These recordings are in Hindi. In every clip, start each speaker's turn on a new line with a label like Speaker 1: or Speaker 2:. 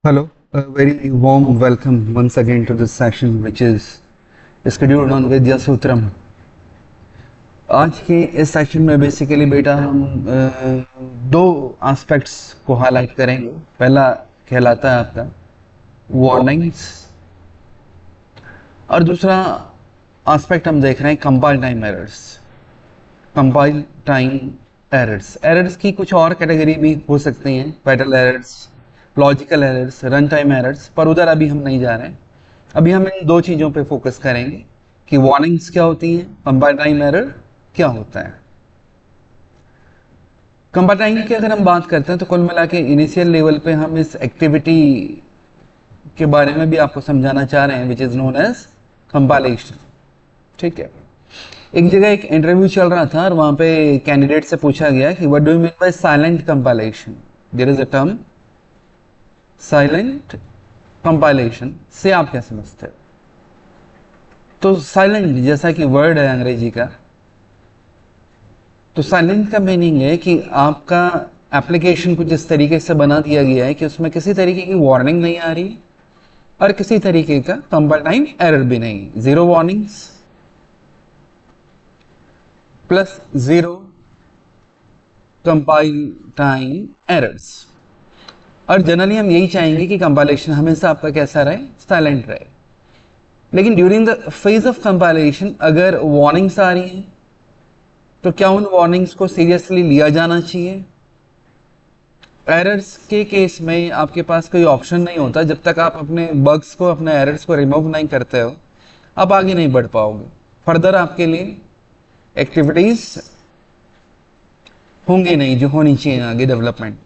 Speaker 1: Hello, a very warm welcome once again to this session, which is scheduled on Vidya Sutram. आज के इस सेशन में बेसिकली बेटा हम दो एस्पेक्ट्स को हाईलाइट करेंगे। पहला कहलाता है आपका वार्निंग्स और दूसरा एस्पेक्ट हम देख रहे हैं compile time errors. Compile time errors errors की कुछ और कैटेगरी भी हो सकती हैं, fatal errors, logical errors, run time errors, पर उधर अभी हम नहीं जा रहे हैं। अभी हम इन दो चीज़ों पे फोकस करेंगे कि वार्निंग्स क्या होती हैं, कंपाइल टाइम एरर क्या होता है। कंपाइल टाइम की अगर हम बात करते हैं तो कुल मिला के इनिशियल लेवल पे हम इस एक्टिविटी के बारे में भी आपको समझाना चाह रहे हैं, which is known as compilation. ठीक है, एक जगह एक इंटरव्यू चल रहा था और वहां पे कैंडिडेट से पूछा गया कि what do you mean by silent compilation. There is a term silent compilation, से आप क्या समझते हो? तो साइलेंट जैसा कि वर्ड है अंग्रेजी का, तो साइलेंट का मीनिंग है कि आपका एप्लीकेशन कुछ इस तरीके से बना दिया गया है कि उसमें किसी तरीके की वार्निंग नहीं आ रही और किसी तरीके का कंपाइल टाइम एरर भी नहीं। Zero warnings plus zero compile time errors. और जनरली हम यही चाहेंगे कि कंपाइलेशन हमेशा आपका कैसा रहे, साइलेंट रहे। लेकिन during the phase of compilation अगर वार्निंग्स आ रही हैं तो क्या उन वार्निंग्स को सीरियसली लिया जाना चाहिए? एरर्स के केस में आपके पास कोई ऑप्शन नहीं होता। जब तक आप अपने बग्स को, अपने एरर्स को रिमूव नहीं करते हो, आप आगे नहीं बढ़ पाओगे। फर्दर आपके लिए एक्टिविटीज होंगी नहीं जो होनी चाहिए आगे डेवलपमेंट।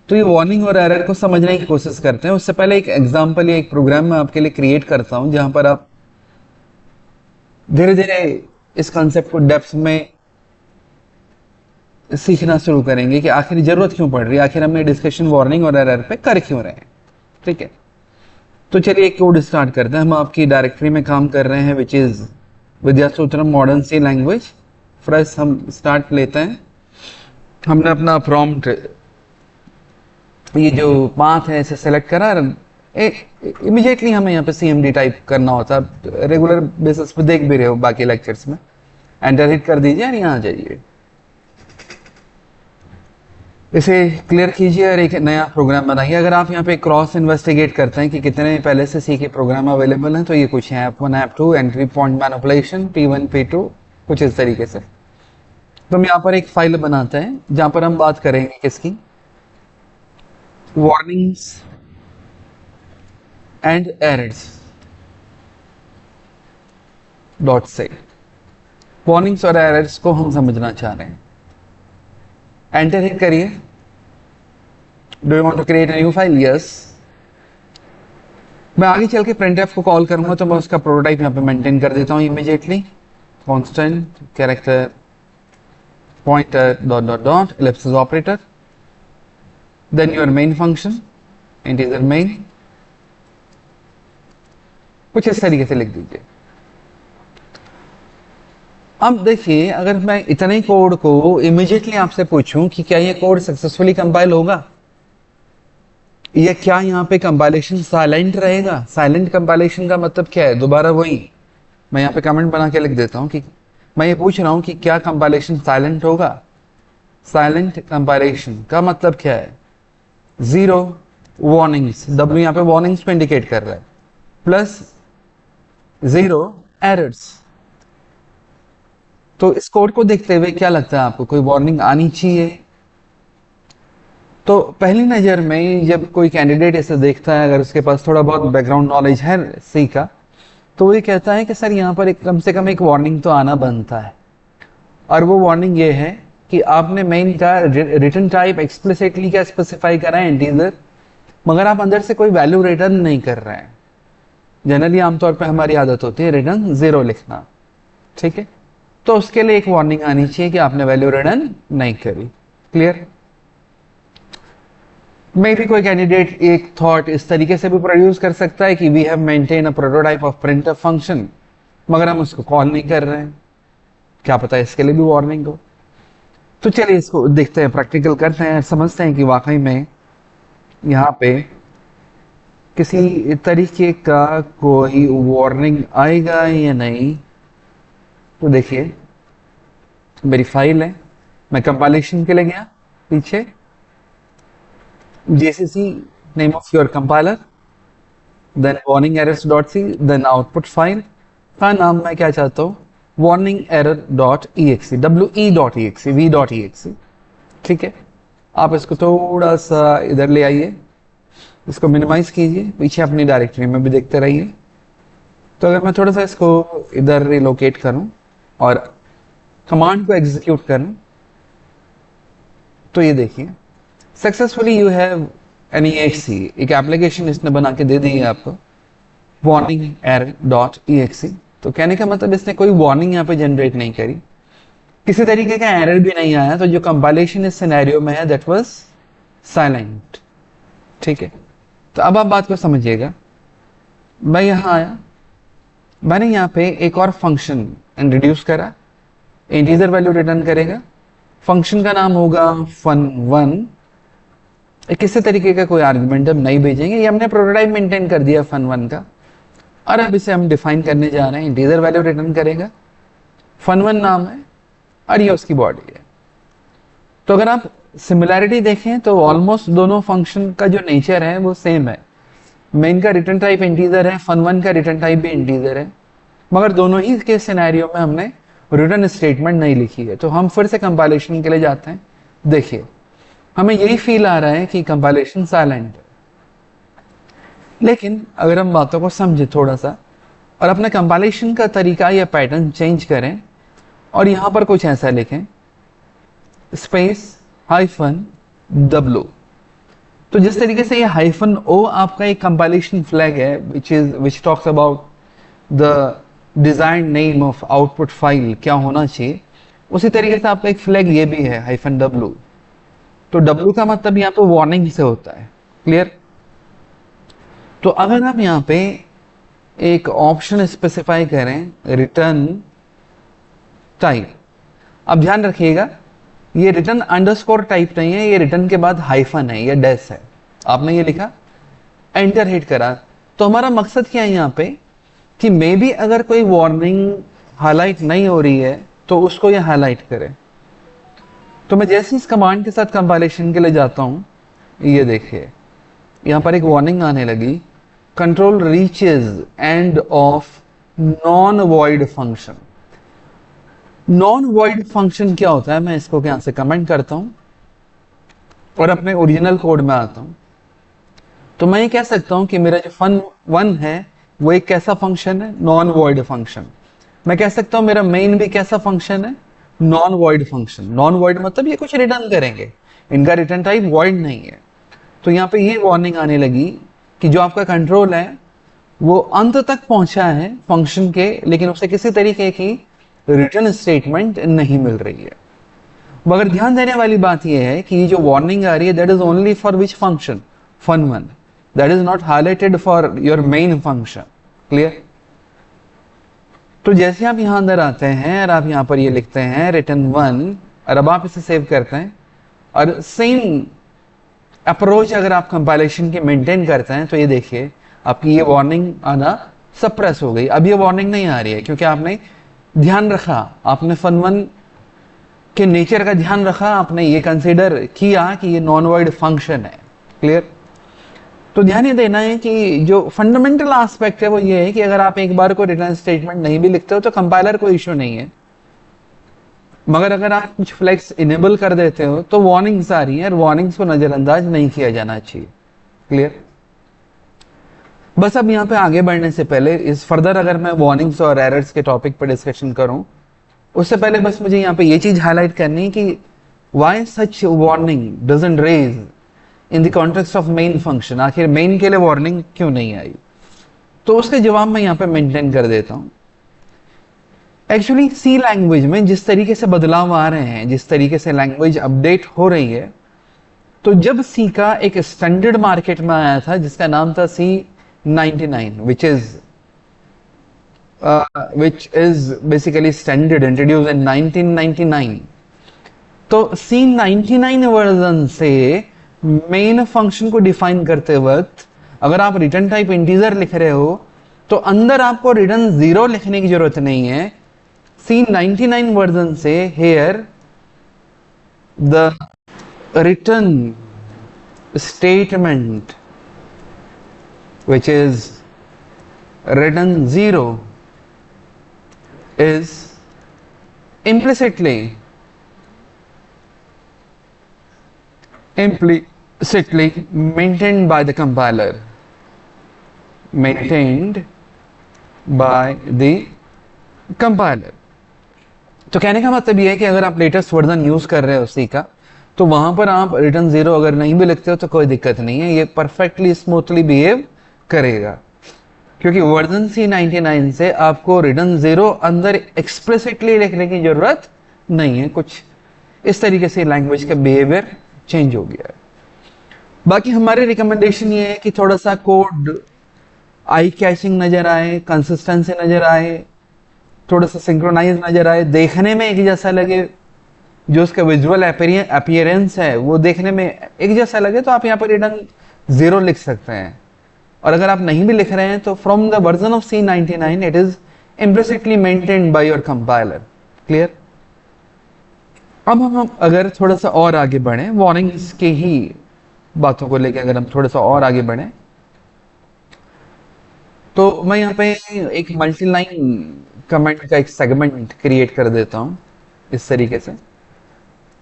Speaker 1: तो ये वार्निंग और एरर को समझने की कोशिश करते हैं। उससे पहले एक एग्जांपल या एक प्रोग्राम मैं आपके लिए क्रिएट करता हूं जहां पर आप धीरे धीरे इस कॉन्सेप्ट को डेप्थ में सीखना शुरू करेंगे कि आखिर जरूरत क्यों पड़ रही है, आखिर हमने डिस्कशन वार्निंग और एरर पे कर क्यों रहे हैं। ठीक है, तो चलिए एक कोड स्टार्ट करते हैं। हम आपकी डायरेक्टरी में काम कर रहे हैं which is Vidya Sutram modern C language. First हम स्टार्ट लेते हैं। हमने अपना प्रॉम्प्ट, ये जो पाथ है इसे सेलेक्ट करा, इमीडिएटली हमें यहाँ पे CMD टाइप करना होता है। रेगुलर बेसिस पे देख भी रहे हो बाकी लेक्चर्स में। एंटर हिट कर दीजिए और यहाँ आ जाइए, इसे क्लियर कीजिए और एक नया प्रोग्राम बनाइए। अगर आप यहाँ पे क्रॉस इन्वेस्टिगेट करते हैं कि कितने पहले से सी के प्रोग्राम अवेलेबल हैं, तो ये कुछ है App1, App2, entry point manipulation, P1, P2, कुछ इस तरीके से। तो हम यहाँ पर एक फाइल बनाते हैं जहां पर हम बात करेंगे किसकी, वार्निंग्स एंड एरर्स डॉट से। वार्निंग्स और एरर्स को हम समझना चाह रहे हैं। एंटर हिट करिए। Do you want to create a new file? Yes. मैं आगे चल के printf को कॉल करूंगा तो मैं उसका प्रोटोटाइप यहाँ पे मेंटेन कर देता हूँ immediately. Constant character pointer dot dot dot ellipsis operator, then your main function integer main, कुछ इस तरीके से लिख दीजिए। अब देखिए, अगर मैं इतने कोड को इमीडिएटली आपसे पूछूं कि क्या ये कोड सक्सेसफुली कंपाइल होगा, या क्या यहाँ पे कंपाइलेशन साइलेंट रहेगा? साइलेंट कंपाइलेशन का मतलब क्या है? दोबारा वही मैं यहाँ पे कमेंट बना के लिख देता हूँ कि मैं ये पूछ रहा हूँ कि क्या कंपाइलेशन साइलेंट होगा। साइलेंट कंपाइलेशन का मतलब क्या है? जीरो वार्निंग्स, W यहाँ पे वार्निंग्स को इंडिकेट कर रहा है, प्लस जीरो एरर्स। तो इस कोड को देखते हुए क्या लगता है आपको, कोई वार्निंग आनी चाहिए? तो पहली नज़र में जब कोई कैंडिडेट इसे देखता है, अगर उसके पास थोड़ा बहुत बैकग्राउंड नॉलेज है सी का, तो वो ये कहता है कि सर यहाँ पर एक कम से कम एक वार्निंग तो आना बनता है। और वो वार्निंग ये है कि आपने मेन का रिटर्न टाइप एक्सप्लिसिटली क्या स्पेसिफाई करा है, इंटीजर, मगर आप अंदर से कोई वैल्यू रिटर्न नहीं कर रहे हैं। जनरली आमतौर पर हमारी आदत होती है रिटर्न जीरो लिखना। ठीक है, तो उसके लिए एक वार्निंग आनी चाहिए कि आपने वैल्यू रिटर्न नहीं करी। क्लियर? मे भी कोई कैंडिडेट एक थॉट इस तरीके से भी प्रोड्यूस कर सकता है कि we have maintain a prototype of printf function, मगर हम उसको कॉल नहीं कर रहे हैं। क्या पता इसके लिए भी वार्निंग हो। तो चलिए इसको देखते हैं, प्रैक्टिकल करते हैं, समझते हैं कि वाकई में यहाँ पे किसी तरीके का कोई वार्निंग आएगा या नहीं। तो देखिए मेरी फाइल है, मैं कंपाइलेशन के लिए गया पीछे, GCC name of your compiler, then warning errors dot C, then output file का नाम मैं क्या चाहता हूँ, warning error dot exe, WE.exe, V.exe। ठीक है, आप इसको थोड़ा सा इधर ले आइए, इसको मिनिमाइज कीजिए, पीछे अपनी डायरेक्टरी में भी देखते रहिए। तो अगर मैं थोड़ा सा इसको इधर रिलोकेट करूं और कमांड को एग्जीक्यूट करूं, तो ये देखिए successfully you have an EXE, एक एप्लीकेशन इसने बना के दे दी है आपको, वार्निंग एरर डॉट EXE। तो कहने का मतलब इसने कोई वार्निंग यहाँ पे जनरेट नहीं करी, किसी तरीके का एरर भी नहीं आया, तो जो कंपाइलेशन इस सिनेरियो में है दैट वाज साइलेंट। ठीक है, तो अब आप बात को समझिएगा। मैं यहाँ आया, मैंने यहाँ पे एक और फंक्शन इंट्रोड्यूस करा, इंटीजर वैल्यू रिटर्न करेगा, फंक्शन का नाम होगा fun1। किसी तरीके का कोई आर्गुमेंट हम नहीं भेजेंगे, ये हमने प्रोटोटाइप मेंटेन कर दिया fun1 का, और अब इसे हम डिफाइन करने जा रहे हैं। इंटीजर वैल्यू रिटर्न करेगा, fun1 नाम है और ये उसकी बॉडी है। तो अगर आप सिमिलैरिटी देखें तो ऑलमोस्ट दोनों फंक्शन का जो नेचर है वो सेम है। मेन का रिटर्न टाइप इंटीजर है, fun1 का रिटर्न टाइप भी इंटीजर है, मगर दोनों ही के सिनेरियो में हमने रिटर्न स्टेटमेंट नहीं लिखी है। तो हम फिर से कंपाइलेशन के लिए जाते हैं। देखिए हमें यही फील आ रहा है कि कंपाइलेशन साइलेंट है, लेकिन अगर हम बातों को समझे थोड़ा सा और अपने कंपाइलेशन का तरीका या पैटर्न चेंज करें और यहां पर कुछ ऐसा लिखें, स्पेस -w, तो जिस तरीके से ये -o आपका एक कंपाइलेशन फ्लैग है which talks about the design name of output file क्या होना चाहिए, उसी तरीके से आपका एक फ्लैग ये भी है -w। तो w का मतलब यहाँ पे वार्निंग से होता है, क्लियर। तो अगर आप यहाँ पे एक ऑप्शन स्पेसिफाई करें रिटर्न टाइप, अब ध्यान रखिएगा ये रिटर्न अंडरस्कोर टाइप नहीं है, ये रिटर्न के बाद हाइफन है या डैश है। आपने ये लिखा, एंटर हिट करा, तो हमारा मकसद क्या है यहाँ पे कि मे बी अगर कोई वार्निंग हाईलाइट नहीं हो रही है तो उसको ये हाईलाइट करे। तो मैं जैसे इस कमांड के साथ कंपाइलेशन के लिए जाता हूं, ये देखिए यहां पर एक वार्निंग आने लगी, control reaches end of non void function. Non void function क्या होता है, मैं इसको यहां से कमेंट करता हूं और अपने ओरिजिनल कोड में आता हूं। तो मैं ये कह सकता हूं कि मेरा जो fun1 है वो एक कैसा फंक्शन है, नॉन वॉइड फंक्शन। मैं कह सकता हूं मेरा मेन भी कैसा फंक्शन है, non void function. Non void मतलब ये कुछ रिटर्न करेंगे, इनका रिटर्न टाइप वॉइड नहीं है। तो यहाँ पे ये वार्निंग आने लगी कि जो आपका कंट्रोल है वो अंत तक पहुंचा है फंक्शन के, लेकिन उसे किसी तरीके की रिटर्न स्टेटमेंट नहीं मिल रही है। मगर ध्यान देने वाली बात यह है कि ये जो वार्निंग आ रही है that is only for which function, fun1, that is not highlighted for your main function, clear. तो जैसे आप यहां अंदर आते हैं और आप यहां पर ये लिखते हैं return1 और अब आप इसे सेव करते हैं और सेम अप्रोच अगर आप कंपाइलेशन के मेंटेन करते हैं तो ये देखिए आपकी ये वार्निंग आना सप्रेस हो गई। अब ये वार्निंग नहीं आ रही है क्योंकि आपने ध्यान रखा, आपने fun1 के नेचर का ध्यान रखा, आपने ये कंसीडर किया कि ये नॉन वॉइड फंक्शन है, क्लियर। तो ध्यान ये देना है कि जो फंडामेंटल एस्पेक्ट है वो ये है कि अगर आप एक बार को रिटर्न स्टेटमेंट नहीं भी लिखते हो तो कंपाइलर को इश्यू नहीं है, मगर अगर आप कुछ फ्लैग्स इनेबल कर देते हो तो वार्निंग्स आ रही हैं और वार्निंग्स को नजरअंदाज नहीं किया जाना चाहिए, क्लियर। बस अब यहाँ पे आगे बढ़ने से पहले इस फर्दर अगर मैं वार्निंग्स और एरर्स के टॉपिक पर डिस्कशन करूं उससे पहले बस मुझे यहाँ पे ये चीज हाईलाइट करनी है कि why such warning doesn't raise in the context of main function. आखिर मेन के लिए वार्निंग क्यों नहीं आई, तो उसके जवाब मैं यहाँ पे मेंटेन कर देता हूँ। एक्चुअली सी लैंग्वेज में जिस तरीके से बदलाव आ रहे हैं, जिस तरीके से लैंग्वेज अपडेट हो रही है, तो जब सी का एक स्टैंडर्ड मार्केट में आया था जिसका नाम था C99 which is basically standard introduced in 1999। तो C99 वर्जन से मेन फंक्शन को डिफाइन करते वक्त अगर आप रिटर्न टाइप इंटीजर लिख रहे हो तो अंदर आपको रिटर्न 0 लिखने की जरूरत नहीं है। C99 वर्जन से here the return statement which is written 0 is implicitly maintained by the compiler, maintained by the compiler। तो कहने का मतलब ये है कि अगर आप लेटेस्ट वर्जन यूज कर रहे हो उसी का, तो वहां पर आप रिटर्न 0 अगर नहीं भी लिखते हो तो कोई दिक्कत नहीं है, ये परफेक्टली स्मूथली बिहेव करेगा, क्योंकि वर्जन C99 से आपको रिटर्न 0 अंदर एक्सप्लिसिटली लिखने की जरूरत नहीं है। कुछ इस तरीके से लैंग्वेज का बिहेवियर चेंज हो गया है। बाकी हमारी रिकमेंडेशन ये है कि थोड़ा सा कोड आई कैचिंग नजर आए, कंसिस्टेंसी नजर आए, थोड़ा सा सिंक्रोनाइज नजर आए, देखने में एक जैसा लगे, जो उसका विजुअल अपीयरेंस है वो देखने में एक जैसा लगे, तो आप यहाँ पर रिटर्न 0 लिख सकते हैं। और अगर आप नहीं भी लिख रहे हैं तो from the version of C99 it is implicitly maintained by your compiler. Clear? अब हम अगर थोड़ा सा और आगे बढ़े, वार्निंग्स की ही बातों को लेकर अगर हम थोड़ा सा और आगे बढ़े, तो मैं यहाँ पे एक मल्टीलाइन कमेंट का एक सेगमेंट क्रिएट कर देता हूँ इस तरीके से।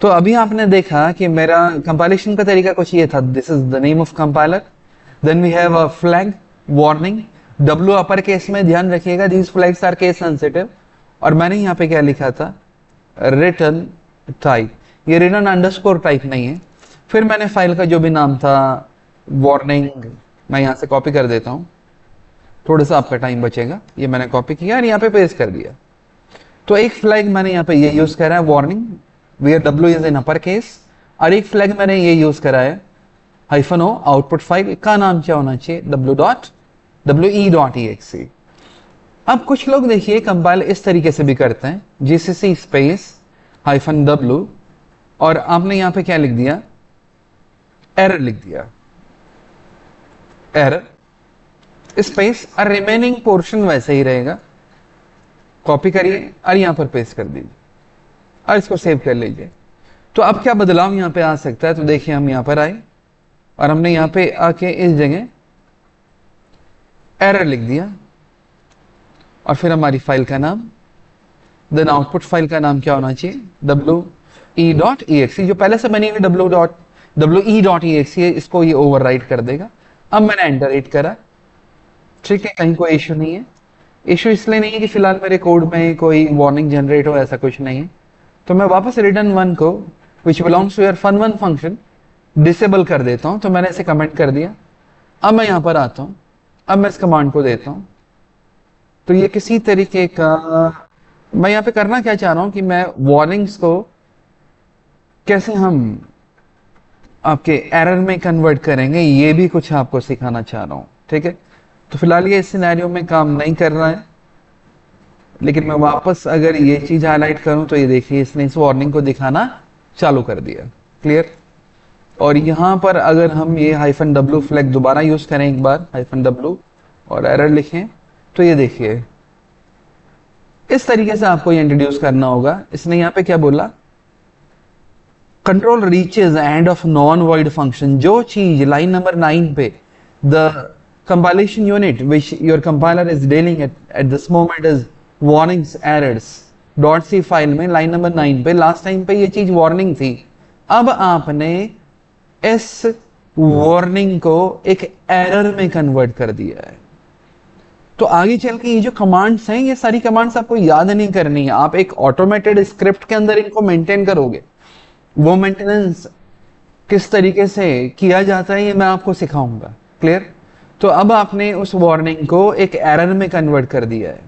Speaker 1: तो अभी आपने देखा कि मेरा कंपाइलेशन का तरीका कुछ ये था, this is the name of compiler, then we have a flag warning, W upper case में, ध्यान रखिएगा these flags are case sensitive. और मैंने यहाँ पे क्या लिखा था, रिटर्न टाइप, ये रिटर्न अंडरस्कोर टाइप नहीं है। फिर मैंने फाइल का जो भी नाम था वार्निंग, मैं यहाँ से कॉपी कर देता हूँ, थोड़ा सा आपका टाइम बचेगा। ये मैंने कॉपी किया और यहाँ पे पेस्ट कर दिया। तो एक फ्लैग मैंने यहाँ पे ये यूज करा है warning, where W is in upper case, और एक फ्लैग मैंने ये यूज करा है -o, आउटपुट फाइल का नाम क्या होना चाहिए, we.exe। अब कुछ लोग देखिए कंपाइल इस तरीके से भी करते हैं, GCC स्पेस -w, और आपने यहाँ पे क्या लिख दिया, एरर लिख दिया, एरर स्पेस, और रिमेनिंग पोर्शन वैसे ही रहेगा। कॉपी करिए और यहाँ पर पेस्ट कर दीजिए और इसको सेव कर लीजिए। तो अब क्या बदलाव यहाँ पे आ सकता है, तो देखिए हम यहाँ पर आए और हमने यहाँ पे आके इस जगह एरर लिख दिया, और फिर हमारी फाइल का नाम, देन आउटपुट फाइल का नाम क्या होना चाहिए, we.exe, जो पहले से बनी हुई we.exe है, इसको ये ओवरराइट कर देगा। अब मैंने एंटर हिट करा, ठीक है, कहीं कोई इश्यू नहीं है। इश्यू इसलिए नहीं है कि फिलहाल मेरे कोड में कोई वार्निंग जनरेट हो, ऐसा कुछ नहीं है। तो मैं वापस रिटर्न 1 को which belongs to your fun1 function disable कर देता हूं। तो मैंने इसे कमेंट कर दिया। अब मैं यहां पर आता हूं, अब मैं इस कमांड को देता हूं। तो ये किसी तरीके का, मैं यहां पे करना क्या चाह रहा हूं कि मैं वार्निंग्स को कैसे हम आपके एरर में कन्वर्ट करेंगे, ये भी कुछ आपको सिखाना चाह रहा हूं। ठीक है, तो फिलहाल ये इस सिनेरियो में काम नहीं कर रहा है, लेकिन मैं वापस अगर ये चीज हाईलाइट करूं तो ये देखिए इसने इस वार्निंग को दिखाना चालू कर दिया। क्लियर? और यहां पर अगर हम ये -w फ्लैग दोबारा यूज करें एक बार, -w और एरर लिखें, तो ये देखिए इस तरीके से आपको ये इंट्रोड्यूस करना होगा। इसने यहाँ पे क्या बोला, control reaches end of non void function, जो चीज लाइन नंबर 9 पे the compilation unit which your compiler is dealing at this moment is warnings errors .c file में लाइन नंबर 9 पे, लास्ट टाइम पे ये चीज वार्निंग थी। अब आपने इस वार्निंग को एक एरर में कन्वर्ट कर दिया है। तो आगे चल के ये जो कमांड्स हैं, ये सारी कमांड्स आपको याद नहीं करनी है, आप एक ऑटोमेटेड स्क्रिप्ट के अंदर इनको मेंटेन करोगे। वो मेंटेनेंस किस तरीके से किया जाता है ये मैं आपको सिखाऊंगा। क्लियर? तो अब आपने उस वार्निंग को एक एरर में कन्वर्ट कर दिया है।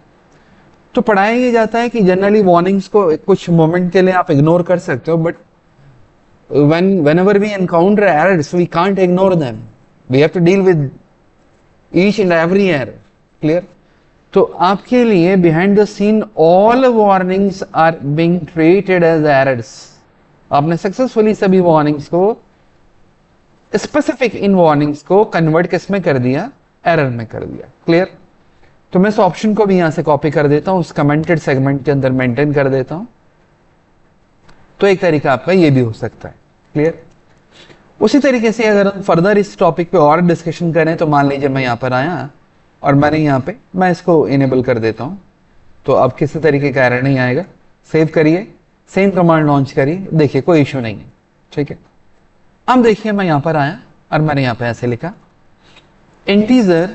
Speaker 1: तो पढ़ाया ये जाता है कि जनरली वार्निंग्स को कुछ मोमेंट के लिए आप इग्नोर कर सकते हो, but whenever we encounter errors we can't ignore them, we have to deal with each and every error. Clear? तो आपके लिए behind the scene all warnings are being treated as errors। आपने सक्सेसफुली सभी वार्निंग्स को स्पेसिफिक इन वार्निंग्स को कन्वर्ट किस में कर दिया, एरर में कर दिया। क्लियर? तो मैं इस ऑप्शन को भी यहां से कॉपी कर देता हूं, उस कमेंटेड सेगमेंट के अंदर मेंटेन कर देता हूं। तो एक तरीका आपका ये भी हो सकता है। क्लियर? उसी तरीके से अगर हम फर्दर इस टॉपिक पे और डिस्कशन करें, तो मान लीजिए मैं यहां पर आया और मैंने यहां पे मैं इसको इनेबल कर देता हूं, तो अब किसी तरीके का एरर नहीं आएगा। सेव करिए, सेम कमांड लॉन्च करिए, देखिए कोई इश्यू नहीं है। ठीक है, अब देखिए मैं यहां पर आया और मैंने यहां पे ऐसे लिखा इंटीजर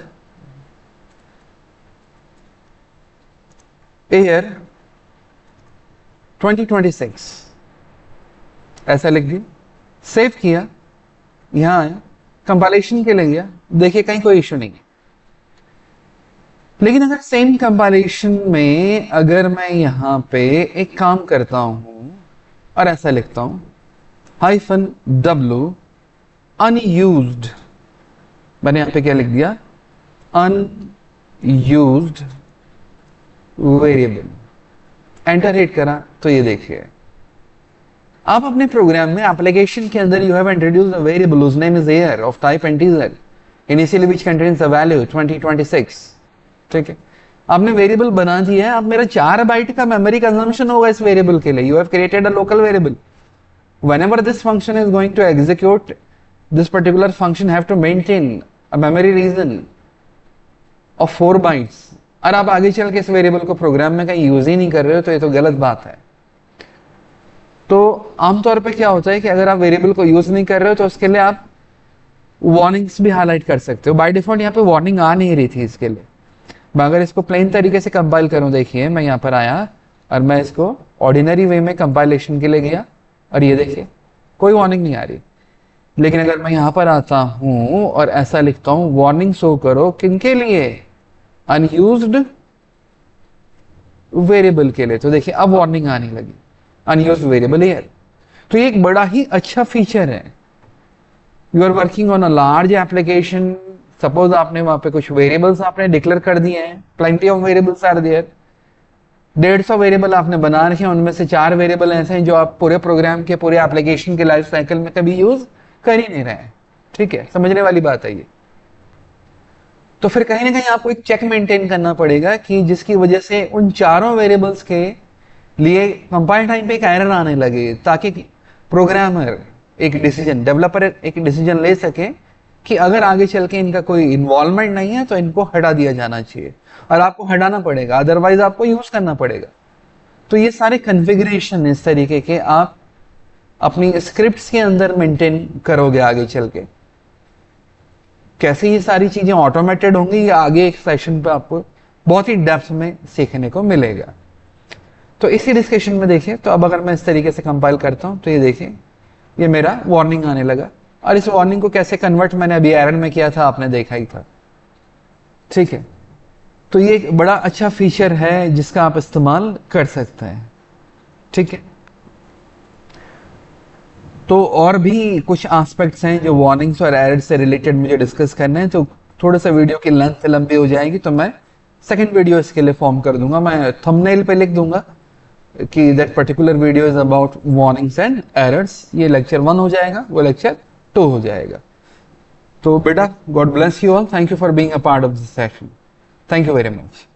Speaker 1: ईयर 2026, ऐसा लिख दिया, सेव किया, यहां आया, कंपाइलेशन के लिए गया, देखिए कहीं कोई इश्यू नहीं है। लेकिन अगर सेम कंपाइलेशन में अगर मैं यहां पे एक काम करता हूं और ऐसा लिखता हूं -w अनयूज्ड, मैंने यहां पे क्या लिख दिया, अनयूज्ड वेरिएबल, एंटर हिट करा, तो ये देखिए आप अपने प्रोग्राम में एप्लीकेशन के अंदर you have introduced a variable whose name is year of type integer initially which contains a value 2026। ठीक है, आपने वेरिएबल बना दिया है, अब मेरा 4 बाइट का मेमोरी कंजम्पशन होगा इस वेरिएबल के लिए। You have created a local variable, whenever this function is going to execute, this particular function have to maintain a memory region of 4 bytes। और आप आगे चल के इस वेरिएबल को प्रोग्राम में कहीं यूज ही नहीं कर रहे हो, तो ये तो गलत बात है। तो आमतौर पे क्या होता है कि अगर आप वेरिएबल को यूज नहीं कर रहे हो, तो उसके लिए आप वार्निंग्स भी हाईलाइट कर सकते हो। बाय डिफॉल्ट यहाँ पे वार्निंग आ नहीं रही थी इसके लिए। मैं अगर इसको प्लेन तरीके से कंपाइल करूं, देखिए मैं यहाँ पर आया और मैं इसको ऑर्डिनरी वे में कंपाइलेशन के लिए गया और ये देखिए कोई वार्निंग नहीं आ रही। लेकिन अगर मैं यहाँ पर आता हूं और ऐसा लिखता हूं वार्निंग शो करो किनके लिए, अनयूज्ड वेरिएबल के लिए, तो देखिए अब वार्निंग आने लगी, अनयूज्ड वेरिएबल ईयर। तो ये एक बड़ा ही अच्छा फीचर है। You are working on a large application, suppose आपने वहां पे कुछ वेरिएबल्स आपने डिक्लेयर कर दिए हैं, plenty of variables are there, 150 variable आपने बना रखे हैं, उनमें से 4 वेरिएबल ऐसे हैं जो आप पूरे प्रोग्राम के पूरे एप्लीकेशन के लाइफ साइकिल में कभी यूज कर ही नहीं रहे हैं। ठीक है, समझने वाली बात है ये। तो फिर कहीं ना कहीं आपको एक चेक मेंटेन करना पड़ेगा कि जिसकी वजह से उन चारों वेरिएबल्स के लिए कंपाइल टाइम पे एक एरर आने लगे, ताकि प्रोग्रामर एक डिसीजन, डेवलपर एक डिसीजन ले सके कि अगर आगे चल के इनका कोई इन्वॉल्वमेंट नहीं है तो इनको हटा दिया जाना चाहिए, और आपको हटाना पड़ेगा, अदरवाइज आपको यूज करना पड़ेगा। तो ये सारे कॉन्फ़िगरेशन इस तरीके के आप अपनी स्क्रिप्ट्स के अंदर मेंटेन करोगे आगे चल के। कैसे ये सारी चीजें ऑटोमेटेड होंगी, ये आगे एक सेशन पे आपको बहुत ही डेप्थ में सीखने को मिलेगा। तो इसी डिस्कशन में देखिए, तो अब अगर मैं इस तरीके से कंपाइल करता हूं, तो ये देखिए ये मेरा वार्निंग आने लगा, और इस वार्निंग को कैसे कन्वर्ट मैंने अभी एरर में किया था, आपने देखा ही था। ठीक है, तो ये एक बड़ा अच्छा फीचर है जिसका आप इस्तेमाल कर सकते हैं। ठीक है, तो और भी कुछ एस्पेक्ट्स हैं जो वार्निंग्स और एरर से रिलेटेड मुझे डिस्कस करने हैं, तो थोड़ा सा वीडियो की लेंथ लंबी हो जाएगी, तो मैं सेकंड वीडियो इसके लिए फॉर्म कर दूंगा। मैं थंबनेल पे लिख दूंगा कि that particular video is about warnings and errors. ये लेक्चर 1 हो जाएगा, वो लेक्चर 2 हो जाएगा। तो बेटा, God bless you all, thank you for being a part of this session, thank you very much.